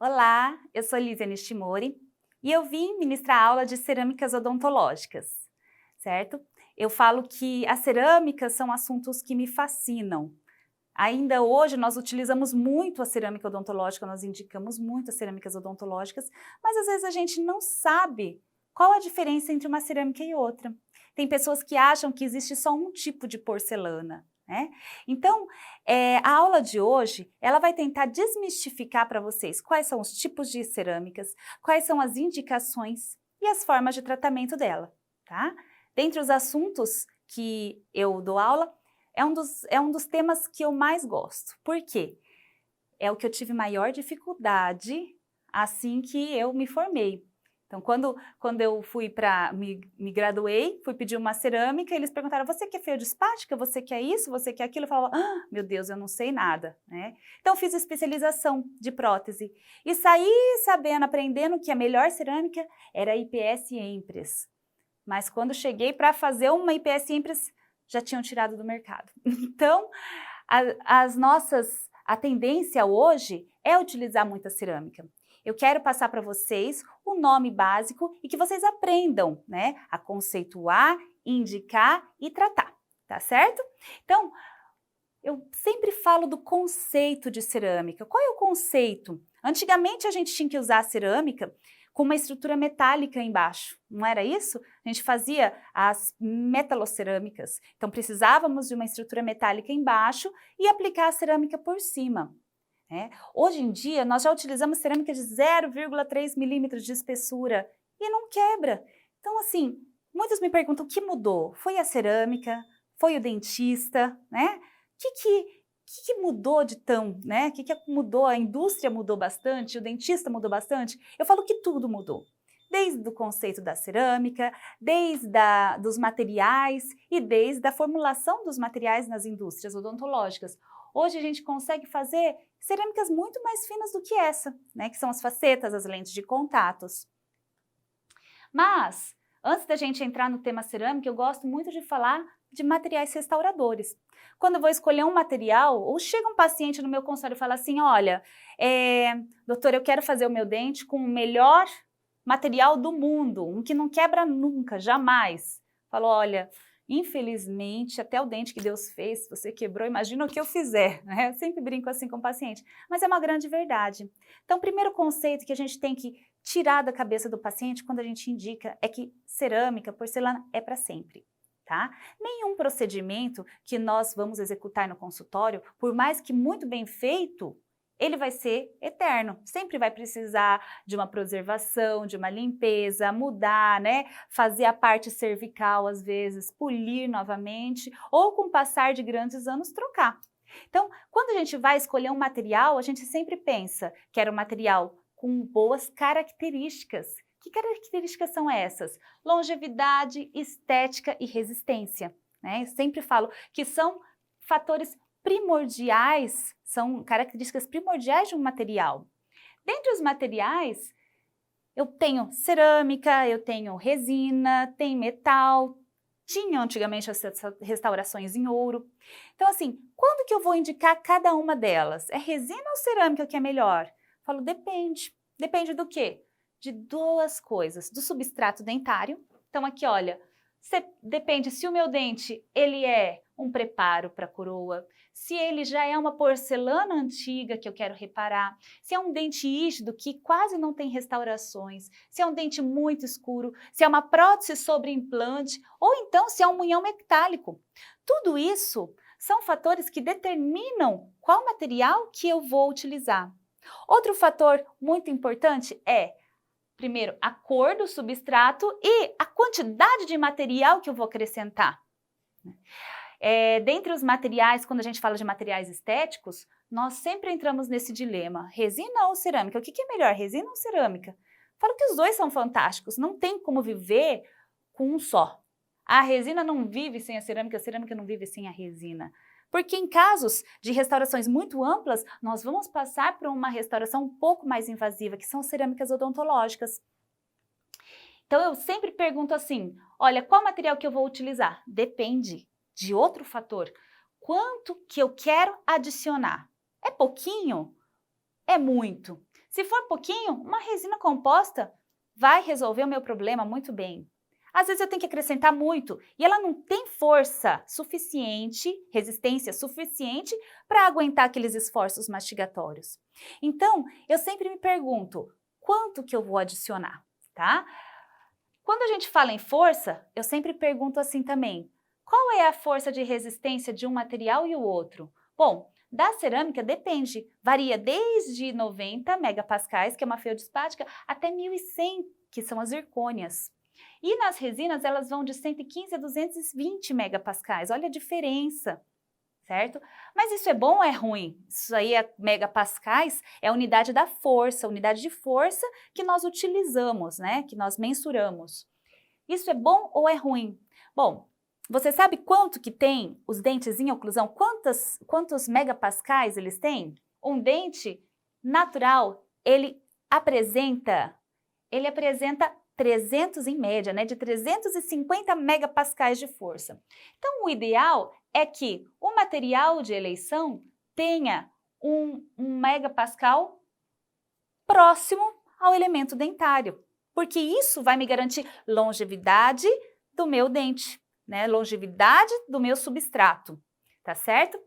Olá, eu sou Lízia Nishimori e eu vim ministrar aula de cerâmicas odontológicas, certo? Eu falo que as cerâmicas são assuntos que me fascinam. Ainda hoje nós utilizamos muito a cerâmica odontológica, nós indicamos muito as cerâmicas odontológicas, mas às vezes a gente não sabe qual a diferença entre uma cerâmica e outra. Tem pessoas que acham que existe só um tipo de porcelana, né? Então, a aula de hoje, ela vai tentar desmistificar para vocês quais são os tipos de cerâmicas, quais são as indicações e as formas de tratamento dela, tá? Dentre os assuntos que eu dou aula, é um dos temas que eu mais gosto. Por quê? É o que eu tive maior dificuldade assim que eu me formei. Então, quando eu me graduei, fui pedir uma cerâmica, eles perguntaram, você quer feodispática? Você quer isso? Você quer aquilo? Eu falava, meu Deus, eu não sei nada, né? Então, fiz especialização de prótese e saí sabendo, aprendendo que a melhor cerâmica era a IPS Empres. Mas quando cheguei para fazer uma IPS Empres, já tinham tirado do mercado. Então, a tendência hoje é utilizar muita cerâmica. Eu quero passar para vocês o nome básico e que vocês aprendam, né, a conceituar, indicar e tratar, tá certo? Então, eu sempre falo do conceito de cerâmica. Qual é o conceito? Antigamente a gente tinha que usar a cerâmica com uma estrutura metálica embaixo, não era isso? A gente fazia as metalocerâmicas, então precisávamos de uma estrutura metálica embaixo e aplicar a cerâmica por cima. Hoje em dia nós já utilizamos cerâmica de 0,3 milímetros de espessura e não quebra. Então assim, muitos me perguntam o que mudou? Foi a cerâmica? Foi o dentista? Né? O que mudou de tão, né? O que mudou? A indústria mudou bastante, o dentista mudou bastante? Eu falo que tudo mudou. Desde o conceito da cerâmica, dos materiais e desde a formulação dos materiais nas indústrias odontológicas. Hoje a gente consegue fazer cerâmicas muito mais finas do que essa, né? Que são as facetas, as lentes de contatos. Mas, antes da gente entrar no tema cerâmica, eu gosto muito de falar de materiais restauradores. Quando eu vou escolher um material, ou chega um paciente no meu consultório e fala assim, olha, doutor, eu quero fazer o meu dente com o melhor material do mundo, um que não quebra nunca, jamais. Falo, olha, infelizmente, até o dente que Deus fez, se você quebrou, imagina o que eu fizer, né? Eu sempre brinco assim com o paciente, mas é uma grande verdade. Então, o primeiro conceito que a gente tem que tirar da cabeça do paciente quando a gente indica é que cerâmica, porcelana é para sempre. Tá? Nenhum procedimento que nós vamos executar no consultório, por mais que muito bem feito, ele vai ser eterno. Sempre vai precisar de uma preservação, de uma limpeza, mudar, né? Fazer a parte cervical às vezes, polir novamente, ou com o passar de grandes anos trocar. Então, quando a gente vai escolher um material, a gente sempre pensa que era um material com boas características. Que características são essas? Longevidade, estética e resistência, né? Eu sempre falo que são fatores primordiais, são características primordiais de um material. Dentre os materiais, eu tenho cerâmica, eu tenho resina, tem metal, tinha antigamente as restaurações em ouro. Então assim, quando que eu vou indicar cada uma delas? É resina ou cerâmica que é melhor? Falo, depende. Depende do quê? De duas coisas, do substrato dentário. Então aqui, olha, depende se o meu dente ele é um preparo para coroa, se ele já é uma porcelana antiga que eu quero reparar, se é um dente rígido que quase não tem restaurações, se é um dente muito escuro, se é uma prótese sobre implante ou então se é um munhão metálico. Tudo isso são fatores que determinam qual material que eu vou utilizar. Outro fator muito importante é, primeiro, a cor do substrato e a quantidade de material que eu vou acrescentar. Dentre os materiais, quando a gente fala de materiais estéticos, nós sempre entramos nesse dilema, resina ou cerâmica? O que é melhor, resina ou cerâmica? Falo que os dois são fantásticos, não tem como viver com um só. A resina não vive sem a cerâmica não vive sem a resina. Porque em casos de restaurações muito amplas, nós vamos passar por uma restauração um pouco mais invasiva, que são cerâmicas odontológicas. Então eu sempre pergunto assim, olha, qual material que eu vou utilizar? Depende de outro fator. Quanto que eu quero adicionar? É pouquinho? É muito? Se for pouquinho, uma resina composta vai resolver o meu problema muito bem. Às vezes eu tenho que acrescentar muito e ela não tem força suficiente, resistência suficiente para aguentar aqueles esforços mastigatórios. Então, eu sempre me pergunto, quanto que eu vou adicionar, tá? Quando a gente fala em força, eu sempre pergunto assim também, qual é a força de resistência de um material e o outro? Bom, da cerâmica depende, varia desde 90 megapascais, que é uma feldspática, até 1100, que são as zircônias. E nas resinas, elas vão de 115 a 220 megapascais, olha a diferença, certo? Mas isso é bom ou é ruim? Isso aí é megapascais, é a unidade da força, a unidade de força que nós utilizamos, né? Que nós mensuramos. Isso é bom ou é ruim? Bom, você sabe quanto que tem os dentes em oclusão? Quantos megapascais eles têm? Um dente natural, ele apresenta 300 em média, né? De 350 megapascais de força. Então, o ideal é que o material de eleição tenha um megapascal próximo ao elemento dentário, porque isso vai me garantir longevidade do meu dente, né? Longevidade do meu substrato, tá certo?